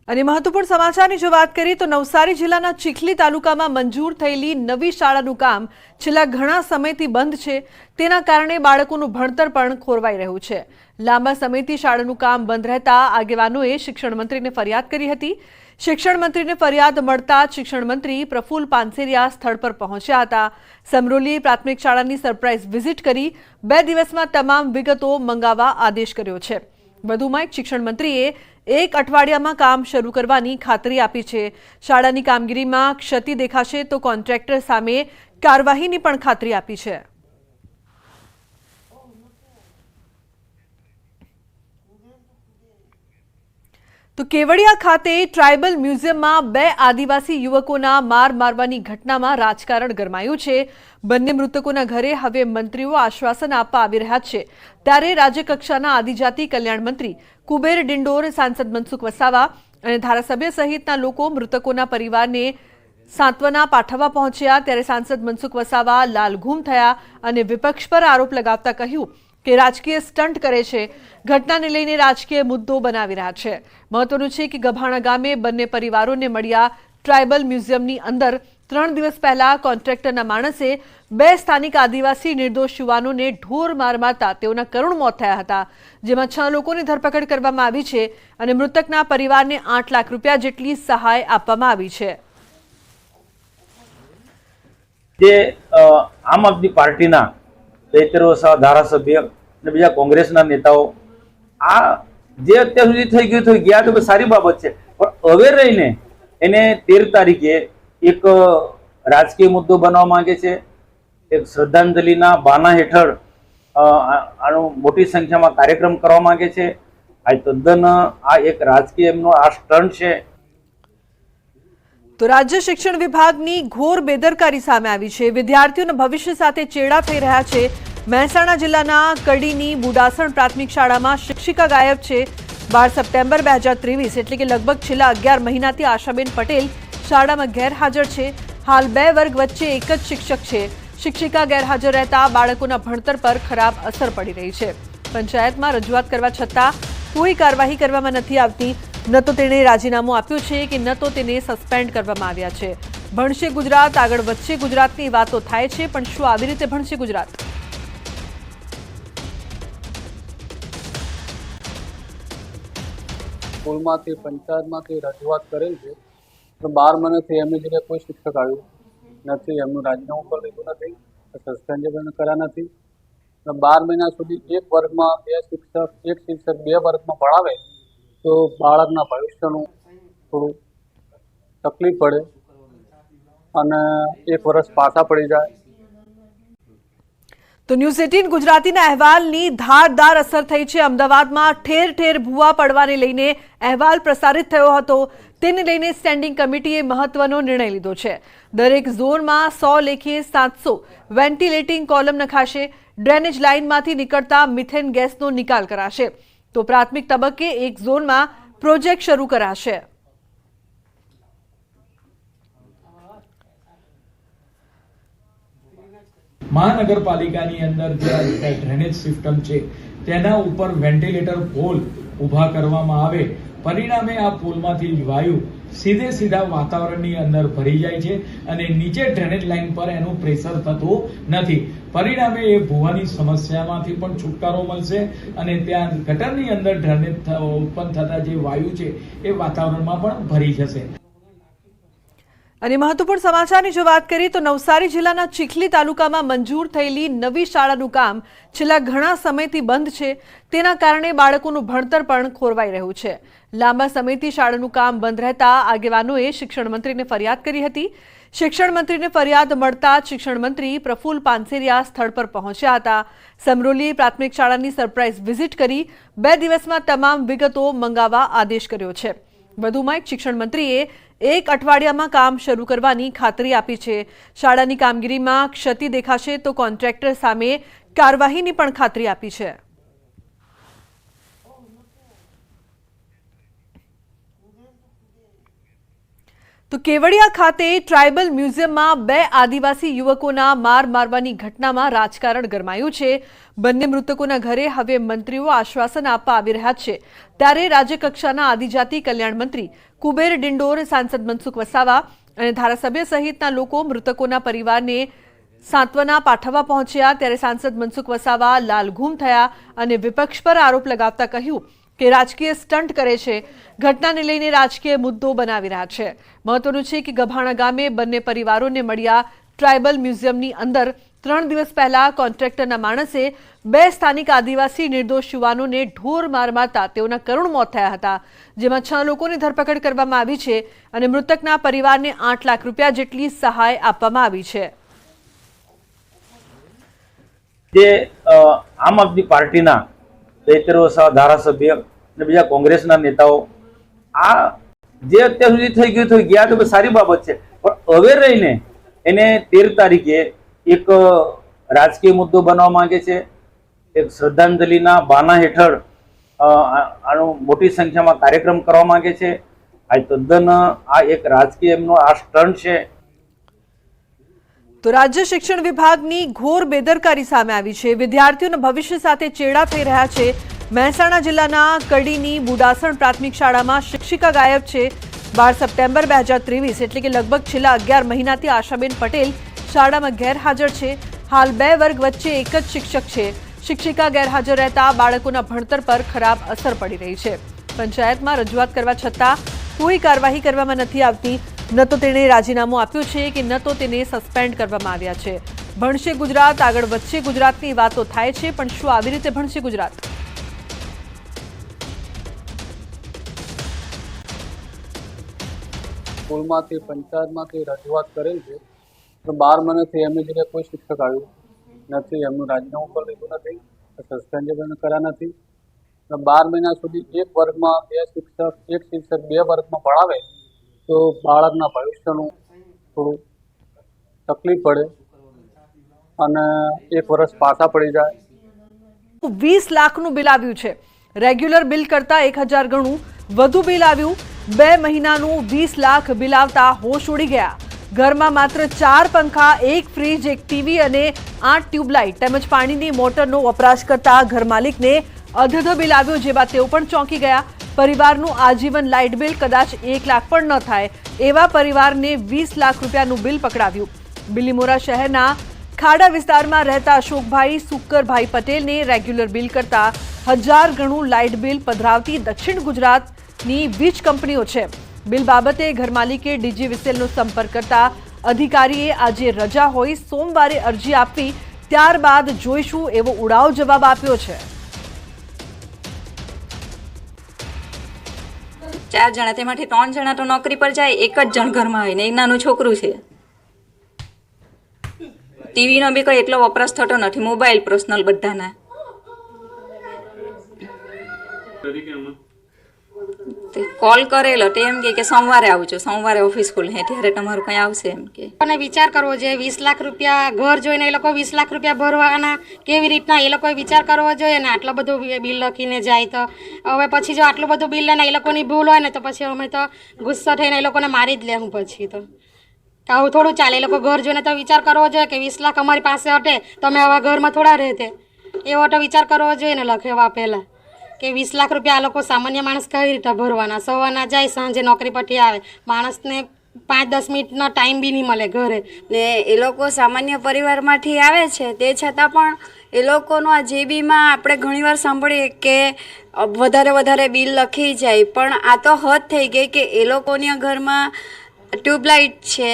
અને મહત્વપૂર્ણ સમાચારની જો વાત કરીએ તો નવસારી જિલ્લાના ચીખલી તાલુકામાં મંજૂર થયેલી નવી શાળાનું કામ છેલ્લા ઘણા સમયથી બંધ છે। તેના કારણે બાળકોનું ભણતર પણ ખોરવાઈ રહ્યું છે। લાંબા સમયથી શાળાનું કામ બંધ રહેતા આગેવાનોએ શિક્ષણ મંત્રીને ફરિયાદ કરી હતી। શિક્ષણ મંત્રીને ફરિયાદ મળતા શિક્ષણ મંત્રી પ્રફુલ્લ પાનસેરિયા સ્થળ પર પહોંચ્યા હતા। સમરોલી પ્રાથમિક શાળાની સરપ્રાઇઝ વિઝિટ કરી 2 દિવસમાં તમામ વિગતો મંગાવવા આદેશ કર્યો છે। વધુમાં શિક્ષણ મંત્રીએ 1 અઠવાડિયામાં કામ શરૂ કરવાની ખાતરી આપી છે। શાળાની કામગીરીમાં ક્ષતિ દેખાશે તો કોન્ટ્રાક્ટર સામે કાર્યવાહીની પણ ખાતરી આપી છે। તો કેવડિયા ખાતે ટ્રાઇબલ મ્યુઝિયમમાં 2 આદિવાસી યુવકોના માર મારવાની ઘટનામાં રાજકારણ ગરમાયું છે। બંને મૃતકોના ઘરે હવે મંત્રીઓ આશ્વાસન આપવા આવી રહ્યા છે। ત્યારે રાજ્યકક્ષાના આદિજાતિ કલ્યાણ મંત્રી કુબેર ડિંડોર, સાંસદ મનસુખ વસાવા અને ધારાસભ્ય સહિતના લોકો મૃતકોના પરિવારને સાંત્વના પાઠવવા પહોંચ્યા। ત્યારે સાંસદ મનસુખ વસાવા લાલઘૂમ થયા અને વિપક્ષ પર આરોપ લગાવતા કહ્યું કે રાજકીય સ્ટન્ટ કરે છે। ઘટનાને લઈને રાજકીય મુદ્દો બનાવી રહ્યા છે। મહત્વનું છે કે ગભાણા ગામે બંને પરિવારોને મળ્યા ટ્રાઇબલ મ્યુઝિયમની અંદર 3 દિવસ પહેલા કોન્ટ્રાક્ટરના માણસે 2 સ્થાનિક આદિવાસી નિર્દોષ યુવાનોને ઢોર માર મારતા તેઓના કરુણ મોત થયા હતા। જેમાં 6 લોકોની ધરપકડ કરવામાં આવી છે અને મૃતકના પરિવારને 8 લાખ રૂપિયા જેટલી સહાય આપવામાં આવી છે। જે આમ આદમી પાર્ટીના 73 વસાવા ધારાસભ્ય અને બીજા કોંગ્રેસના નેતાઓ આ જે અત્યાર સુધી થઈ ગયું થઈ ગયા તો સારી બાબત છે, પણ હવે રહીને એને 13 તારીખે એક રાજકીય મુદ્દો બનવા માંગે છે। એક શ્રદ્ધાંજલિના બાના હેઠળ આનો મોટી સંખ્યામાં કાર્યક્રમ કરવા માંગે છે। આ તદ્દન આ એક રાજકીય એમનો આ સ્ટન્ટ છે। તો રાજ્ય શિક્ષણ વિભાગની ઘોર બેદરકારી સામે આવી છે। વિદ્યાર્થીઓના ભવિષ્ય સાથે ચેડા થઈ રહ્યા છે। મહેસાણા જિલ્લાના કડીની બુડાસણ પ્રાથમિક શાળામાં શિક્ષિકા ગાયબ છે। 12 સપ્ટેમ્બર 2023 એટલે કે લગભગ છેલ્લા 11 મહિનાથી આશાબેન પટેલ શાળામાં ગેરહાજર છે। હાલ 2 વર્ગ વચ્ચે એક જ શિક્ષક છે। શિક્ષિકા ગેરહાજર રહેતા બાળકોના ભણતર પર ખરાબ અસર પડી રહી છે। પંચાયતમાં રજૂઆત કરવા છતાં કોઈ કાર્યવાહી કરવામાં નથી આવતી। ન તો તેણે રાજીનામું આપ્યું છે કે ન તો તેને સસ્પેન્ડ કરવામાં આવ્યા છે। ભણશે ગુજરાત, આગળ વધશે ગુજરાતની વાતો થાય છે, પણ શું આવી રીતે ભણશે ગુજરાત? સ્કૂલમાંથી પંચાયતમાંથી રજૂઆત કરેલ છે તો 12 મહિનાથી એમની જગ્યાએ કોઈ શિક્ષક આવ્યું નથી। એમનું રાજીનામું પણ લીધું નથી, સસ્પેન્ડ પણ કર્યા નથી। 12 મહિના સુધી એક વર્ગમાં એક શિક્ષક 2 વર્ગમાં ભણાવે તો બાળકના ભવિષ્યનું થોડું તકલીફ પડે અને 1 વર્ષ પાછા પડી જાય। તો ન્યૂઝ 18 ગુજરાતીના અહેવાલની ધારદાર અસર થઈ છે। અમદાવાદમાં ઠેર ઠેર ભૂવા પડવાને લઈને અહેવાલ પ્રસારિત થયો હતો। તેને લઈને સ્ટેન્ડિંગ કમિટીએ મહત્વનો નિર્ણય લીધો છે। દરેક ઝોનમાં 100 લેખે 700 વેન્ટિલેટિંગ કોલમ નખાશે। ડ્રેનેજ લાઇનમાંથી નીકળતા મિથેન ગેસનો નિકાલ કરાશે। તો પ્રાથમિક તબક્કે એક ઝોનમાં પ્રોજેક્ટ શરૂ કરાશે। મહાનગરપાલિકાની અંદર જે ડ્રેનેજ સિસ્ટમ છે તેના ઉપર વેન્ટિલેટર પોલ ઊભા કરવામાં આવે, પરિણામે આ પોલમાંથી વાયુ સીધા વાતાવરણની અંદર ભરી જાય છે અને નીચે ડ્રેનેજ લાઇન પર એનું પ્રેશર થતું નથી। પરિણામે એ ભૂવાની સમસ્યામાંથી પણ છુટકારો મળશે અને ત્યાં ગટરની અંદર ડ્રેનેજ ઉત્પન્ન થતા જે વાયુ છે એ વાતાવરણમાં પણ ભરી જશે। અને મહત્વપૂર્ણ સમાચારની જો વાત કરીએ તો નવસારી જિલ્લાના ચીખલી તાલુકામાં મંજૂર થયેલી નવી શાળાનું કામ છેલ્લા ઘણા સમયથી બંધ છે। તેના કારણે બાળકોનું ભણતર પણ ખોરવાઈ રહ્યું છે। લાંબા સમયથી શાળાનું કામ બંધ રહેતા આગેવાનોએ શિક્ષણ મંત્રીને ફરિયાદ કરી હતી। શિક્ષણ મંત્રીને ફરિયાદ મળતા શિક્ષણ મંત્રી પ્રફુલ્લ પાનસેરિયા સ્થળ પર પહોંચ્યા હતા। સમરોલી પ્રાથમિક શાળાની સરપ્રાઇઝ વિઝિટ કરી 2 દિવસમાં તમામ વિગતો મંગાવવા આદેશ કર્યો છે। વધુમાં શિક્ષણ મંત્રીએ 1 અઠવાડિયામાં કામ શરૂ કરવાની ખાતરી આપી છે। શાળાની કામગીરીમાં ક્ષતિ દેખાશે તો કોન્ટ્રાક્ટર સામે કાર્યવાહીની પણ ખાતરી આપી છે। તો કેવડિયા ખાતે ટ્રાઇબલ મ્યુઝિયમમાં બે આદિવાસી યુવકોના માર મારવાની ઘટનામાં રાજકારણ ગરમાયું છે. બંને મૃતકોના ઘરે હવે મંત્રીઓ આશ્વાસન આપવા આવી રહ્યા છે. ત્યારે રાજ્યકક્ષાના આદિજાતિ કલ્યાણ મંત્રી કુબેર ડિંડોર, સાંસદ મનસુખ વસાવા અને ધારાસભ્ય સહિતના લોકો મૃતકોના પરિવારને સાંત્વના પાઠવવા પહોંચ્યા. ત્યારે સાંસદ મનસુખ વસાવા લાલઘૂમ થયા અને વિપક્ષ પર આરોપ લગાવતા કહ્યું કે રાજકીય સ્ટન્ટ કરે છે, ઘટનાને લઈને રાજકીય મુદ્દો બનાવી રહ્યા છે. મહત્વનું છે કે ગભાણા ગામે બંને પરિવારોને મળ્યા. ટ્રાઇબલ મ્યુઝિયમની અંદર 3 દિવસ પહેલા કોન્ટ્રાક્ટરના માણસે બે સ્થાનિક આદિવાસી નિર્દોષ યુવાનોને ઢોર માર મારતા તેઓના કરુણ મોત થયા હતા, જેમાં 6 લોકોની ધરપકડ કરવામાં આવી છે અને મૃતકના પરિવારને 8 લાખ રૂપિયા જેટલી સહાય આપવામાં આવી છે. જે આમ આદમી પાર્ટીના 73 વર્ષના ધારાસભ્ય અને બીજા કોંગ્રેસના નેતાઓ આ જે અત્યાર સુધી થઈ ગયું થઈ ગયા તો સારી બાબત છે, પણ હવે રહીને એને 13 તારીખે એક રાજકીય મુદ્દો બનવા માંગે છે. એક શ્રદ્ધાંજલિના બાના હેઠળ આનો મોટી સંખ્યામાં કાર્યક્રમ કરવા માંગે છે. આ તદ્દન આ એક રાજકીય એમનો આ સ્ટન્ટ છે. તો રાજ્ય શિક્ષણ વિભાગની ઘોર બેદરકારી સામે આવી છે. વિદ્યાર્થીઓના ભવિષ્ય સાથે ચેડા થઈ રહ્યા છે. મહેસાણા જિલ્લાના કડીની બુડાસણ પ્રાથમિક શાળામાં શિક્ષિકા ગાયબ છે. 12 સપ્ટેમ્બર 2023 એટલે કે લગભગ છેલ્લા 11 મહિનાથી આશાબેન પટેલ શાળામાં ગેરહાજર છે. હાલ 2 વર્ગ વચ્ચે એક જ શિક્ષક છે. શિક્ષિકા ગેરહાજર રહેતા બાળકોના ભણતર પર ખરાબ અસર પડી રહી છે. પંચાયતમાં રજૂઆત કરવા છતાં કોઈ કાર્યવાહી કરવામાં નથી આવતી. ન તો તેણે રાજીનામું આપ્યું છે કે ન તો તેને સસ્પેન્ડ કરવામાં આવ્યા છે. ભણશે ગુજરાત, આગળ વધશે ગુજરાતની વાતો થાય છે, પણ શું આવી રીતે ભણશે ગુજરાત? સ્કૂલમાંથી પંચાયતમાંથી રજૂઆત કરેલ છે, તો 12 મહિનાથી એમની જગ્યાએ કોઈ શિક્ષક આવ્યું નથી. એમનું રાજીનામું પણ લીધું નથી, સસ્પેન્ડ પણ કર્યા નથી. 12 મહિના સુધી એક વર્ગમાં એક શિક્ષક 2 વર્ગમાં ભણાવે તો બાળકના ભવિષ્યનું થોડું તકલીફ પડે અને 1 વર્ષ પાછા પડી જાય. 20 લાખનું બિલ આવ્યું છે. રેગ્યુલર બિલ કરતા 1000 ગણું વધુ બિલ આવ્યું. 2 મહિનાનું 20 લાખ બિલ આવતા હોશ ઉડી ગયા. ઘરમાં માત્ર 4 પંખા, 1 ફ્રીજ, 1 ટીવી અને 8 ટ્યુબલાઇટ તેમજ પાણીની મોટરનો વપરાશ કરતા ઘર માલિકને અધધ બિલ આવ્યું, જેમાં તેઓ પણ ચોંકી ગયા. પરિવારનું આજીવન લાઇટ બિલ કદાચ 1 લાખ પણ ન થાય એવા પરિવારને 20 લાખ રૂપિયાનું બિલ પકડાવ્યું. બિલીમોરા શહેરના ખાડા વિસ્તારમાં રહેતા અશોકભાઈ સુક્કરભાઈ પટેલને રેગ્યુલર બિલ કરતા 1000 ગણું લાઇટ બિલ પધરાવતી દક્ષિણ ગુજરાતની વીજ કંપનીઓ છે. બિલ બાબતે ઘરમાલિકે ડીજીવીસીએલનો સંપર્ક કરતા અધિકારીએ આજે રજા હોય સોમવારે અરજી આપવી, ત્યારબાદ જોઈશું એવો ઉડાવ જવાબ આપ્યો છે. 4 જણા, તેમાંથી 3 જણા તો નોકરી પર જાય, 1 જ જણ ઘરમાં હોય ને એક નાનું છોકરું છે. ટીવીનો બી કોઈ એટલો વપરાશ થતો નથી, મોબાઈલ પર્સનલ બધાના. કોલ કરેલો તો એમ કે સોમવારે આવજો, સોમવારે ઓફિસ ખુલે ત્યારે તમારું કંઈ આવશે એમ કે. અને વિચાર કરવો જોઈએ, 20 લાખ રૂપિયા ઘર જોઈને એ લોકો 20 લાખ રૂપિયા ભરવાના કેવી રીતના, એ લોકોએ વિચાર કરવો જોઈએ ને. આટલું બધું બિલ લખીને જાય તો હવે પછી જો આટલું બધું બિલ લઈને એ લોકોની ભૂલ હોય ને તો પછી અમે તો ગુસ્સો થઈને એ લોકોને મારી જ લેવું. પછી તો આવું થોડું ચાલે. એ લોકો ઘર જોઈને તો વિચાર કરવો જોઈએ કે 20 લાખ અમારી પાસે હટે તો અમે આવા ઘરમાં થોડા રહેતે, એવો તો વિચાર કરવો જોઈએ ને લખેવા પહેલાં કે 20 લાખ રૂપિયા આ લોકો સામાન્ય માણસ કઈ રીતે ભરવાના. સવારના જાય, સાંજે નોકરી પરથી આવે, માણસને 5-10 મિનિટનો ટાઈમ બી નહીં મળે ઘરે. ને એ લોકો સામાન્ય પરિવારમાંથી આવે છે, તે છતાં પણ એ લોકોનું આ જીબીમાં આપણે ઘણીવાર સાંભળીએ કે વધારે બિલ લખી જાય, પણ આ તો હદ થઈ ગઈ કે એ લોકોની ઘરમાં ટ્યુબલાઇટ છે,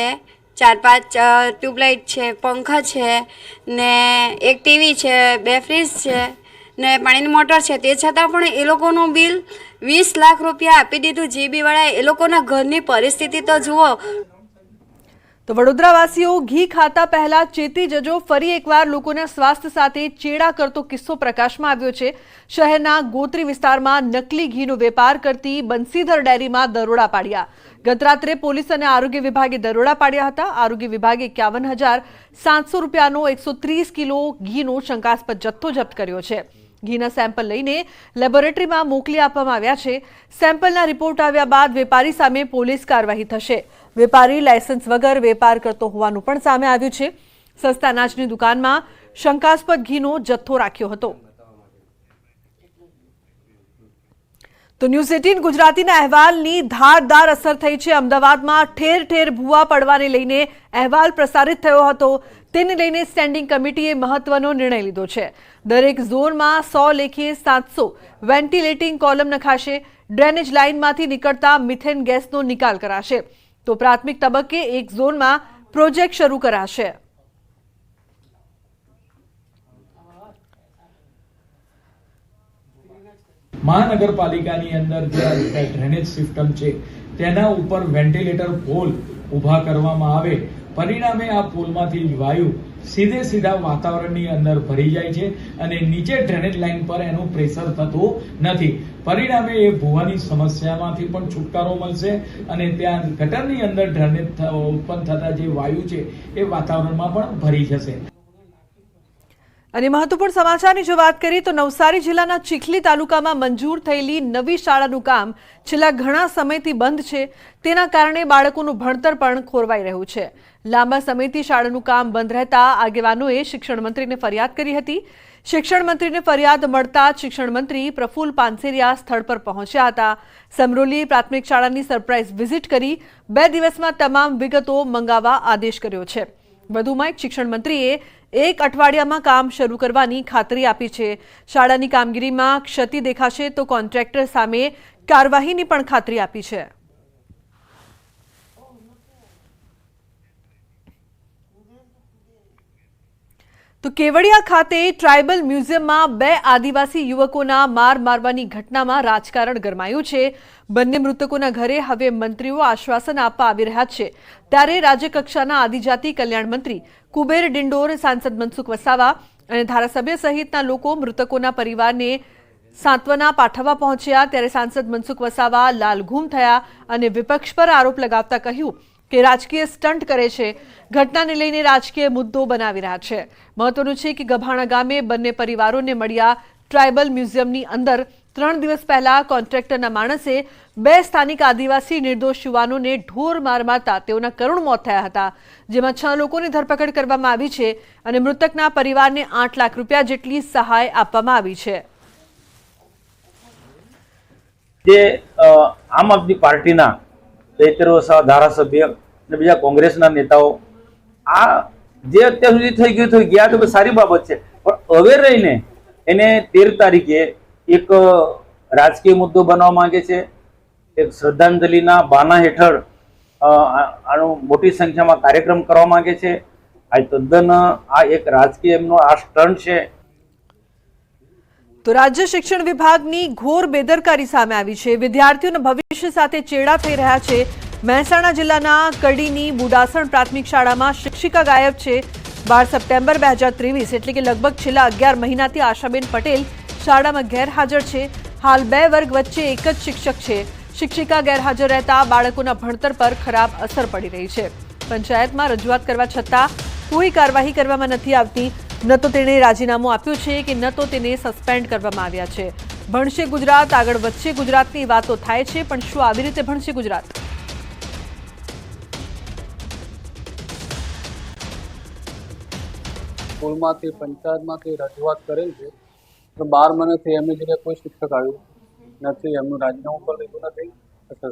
4-5 ટ્યુબલાઇટ છે, પંખા છે ને 1 ટીવી છે, 2 ફ્રીજ છે ને પાણીની મોટર છે, તે છતાં પણ એ લોકોનું બિલ 20 લાખ રૂપિયા આપી દીધું જીબી વાળાએ. એ લોકોના ઘરની પરિસ્થિતિ તો જુઓ. તો વડોદરાવાસીઓ ઘી ખાતા પહેલા ચેતી જજો. ફરી એકવાર લોકોના સ્વાસ્થ્ય સાથે ચેડા કરતો કિસ્સો પ્રકાશમાં આવ્યો છે. શહેરના ગોત્રી વિસ્તારમાં નકલી ઘીનો વેપાર કરતી બંસીધર ડેરીમાં દરોડા પાડ્યા. ગત રાત્રે પોલીસ અને આરોગ્ય વિભાગે દરોડા પાડ્યા હતા. આરોગ્ય વિભાગે 51,700 રૂપિયાનો 130 કિલો ઘીનો શંકાસ્પદ જથ્થો જપ્ત કર્યો છે. ઘીના સેમ્પલ લઈને લેબોરેટરીમાં મોકલી આપવામાં આવ્યા છે. સેમ્પલના રિપોર્ટ આવ્યા બાદ વેપારી સામે પોલીસ કાર્યવાહી થશે. વેપારી લાયસન્સ વગર વેપાર કરતો હોવાનું પણ સામે આવ્યું છે। સસ્તા અનાજની દુકાનમાં શંકાસ્પદ ઘીનો જથ્થો રાખ્યો હતો। તો ન્યૂઝ 18 ગુજરાતીના અહેવાલની ધારદાર અસર થઈ છે। અમદાવાદમાં ઠેર ઠેર ભૂવા પડવાને લઈને અહેવાલ પ્રસારિત થયો હતો। તેને લઈને સ્ટેન્ડિંગ કમિટીએ મહત્વનો નિર્ણય લીધો છે। દરેક ઝોનમાં 100 લેખે 700 વેન્ટિલેટિંગ કોલમ નખાશે। ડ્રેનેજ લાઇનમાંથી નીકળતા મિથેન ગેસનો નિકાલ કરાશે। તો પ્રાથમિક તબક્કે એક ઝોનમાં પ્રોજેક્ટ શરૂ કરાશે। મહાનગરપાલિકાની અંદર જે ડ્રેનેજ સિસ્ટમ છે તેના ઉપર વેન્ટિલેટર પોલ ઊભા કરવામાં આવે, પરિણામે આ પોલમાંથી વાયુ સીધા વાતાવરણની અંદર ભરી જાય છે અને નીચે ડ્રેનેજ લાઇન પર એનું પ્રેશર થતું નથી। પરિણામે એ ભૂવાની સમસ્યામાંથી પણ છુટકારો મળશે અને ત્યાં ગટરની અંદર ડ્રેનેજ ઉત્પન્ન થતા જે વાયુ છે એ વાતાવરણમાં પણ ભરી જશે। અને મહત્વપૂર્ણ સમાચારની જો વાત કરીએ તો નવસારી જિલ્લાના ચીખલી તાલુકામાં મંજૂર થયેલી નવી શાળાનું કામ છેલ્લા ઘણા સમયથી બંધ છે। તેના કારણે બાળકોનું ભણતર પણ ખોરવાઈ રહ્યું છે। લાંબા સમયથી શાળાનું કામ બંધ રહેતા આગેવાનોએ શિક્ષણ મંત્રીને ફરિયાદ કરી હતી। શિક્ષણ મંત્રીને ફરિયાદ મળતા શિક્ષણ મંત્રી પ્રફુલ્લ પાનસેરિયા સ્થળ પર પહોંચ્યા હતા। સમરોલી પ્રાથમિક શાળાની સરપ્રાઇઝ વિઝિટ કરી 2 દિવસમાં તમામ વિગતો મંગાવવા આદેશ કર્યો છે। વધુમાં એક શિક્ષણ મંત્રીએ 1 અઠવાડિયામાં કામ શરૂ કરવાની ખાતરી આપી છે। શાળાની કામગીરીમાં ક્ષતિ દેખાશે તો કોન્ટ્રાક્ટર સામે કાર્યવાહીની પણ ખાતરી આપી છે। તો કેવડિયા ખાતે ટ્રાઇબલ મ્યુઝિયમમાં 2 આદિવાસી યુવકોના માર મારવાની ઘટનામાં રાજકારણ ગરમાયું છે। બંને મૃતકોના ઘરે હવે મંત્રીઓ આશ્વાસન આપવા આવી રહ્યા છે। ત્યારે રાજ્યકક્ષાના આદિજાતિ કલ્યાણ મંત્રી કુબેર ડિંડોર, સાંસદ મનસુખ વસાવા અને ધારાસભ્ય સહિતના લોકો મૃતકોના પરિવારને સાંત્વના પાઠવવા પહોંચ્યા। ત્યારે સાંસદ મનસુખ વસાવા લાલઘૂમ થયા અને વિપક્ષ પર આરોપ લગાવતા કહ્યું કે રાજકીય સ્ટન્ટ કરે છે। ઘટનાને લઈને રાજકીય મુદ્દો બનાવી રહ્યા છે। મહત્વનું છે કે ગભાણા ગામે બંને પરિવારોને મળ્યા ટ્રાઇબલ મ્યુઝિયમની અંદર 3 દિવસ પહેલા કોન્ટ્રાક્ટરના માણસે 2 સ્થાનિક આદિવાસી નિર્દોષ યુવાનોને ઢોર માર મારતા તેઓના કરુણ મોત થયા હતા। જેમાં 6 લોકોની ધરપકડ કરવામાં આવી છે અને મૃતકના પરિવારને 8 લાખ રૂપિયા જેટલી સહાય આપવામાં આવી છે। જે આમ આદમી પાર્ટીના 73 વસાવા ધારાસભ્ય અને બીજા કોંગ્રેસના નેતાઓ આ જે અત્યાર સુધી થઈ ગયું ગયા તો સારી બાબત છે, પણ હવે રહીને એને 13 તારીખે એક રાજકીય મુદ્દો બનવા માંગે છે। એક શ્રદ્ધાંજલિના બાના હેઠળ આનો મોટી સંખ્યામાં કાર્યક્રમ કરવા માંગે છે। આ તદ્દન આ એક રાજકીય એમનો આ સ્ટન્ટ છે। તો રાજ્ય શિક્ષણ વિભાગની ઘોર બેદરકારી સામે આવી છે। વિદ્યાર્થીઓના ભવિષ્ય સાથે ચેડા થઈ રહ્યા છે। મહેસાણા જિલ્લાના કડીની બુડાસણ પ્રાથમિક શાળામાં શિક્ષિકા ગાયબ છે। 12 સપ્ટેમ્બર 2023 એટલે કે લગભગ છેલ્લા 11 મહિનાથી આશાબેન પટેલ શાળામાં ગેરહાજર છે। હાલ 2 વર્ગ વચ્ચે એક જ શિક્ષક છે। શિક્ષિકા ગેરહાજર રહેતા બાળકોના ભણતર પર ખરાબ અસર પડી રહી છે। પંચાયતમાં રજૂઆત કરવા છતાં કોઈ કાર્યવાહી કરવામાં નથી આવતી। ન તો તેણે રાજીનામું આપ્યું છે કે ન તો તેને સસ્પેન્ડ કરવામાં આવ્યા છે। ભણશે ગુજરાત, આગળ વધશે ગુજરાતની વાતો થાય છે, પણ શું આવી રીતે ભણશે ગુજરાત? સ્કૂલમાંથી પંચાયતમાંથી રજૂઆત કરેલ છે તો 12 મહિનાથી એમની જગ્યાએ કોઈ શિક્ષક આવ્યું નથી। એમનું રાજીનામું પણ લીધું નથી,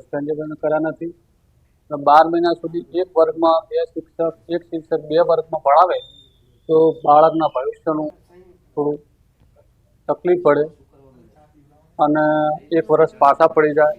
સસ્પેન્ડ પણ કર્યા નથી। 12 મહિના સુધી એક વર્ગમાં એક શિક્ષક 2 વર્ગમાં ભણાવે તો બાળકના ભવિષ્યનું થોડું તકલીફ પડે અને 1 વર્ષ પાછા પડી જાય।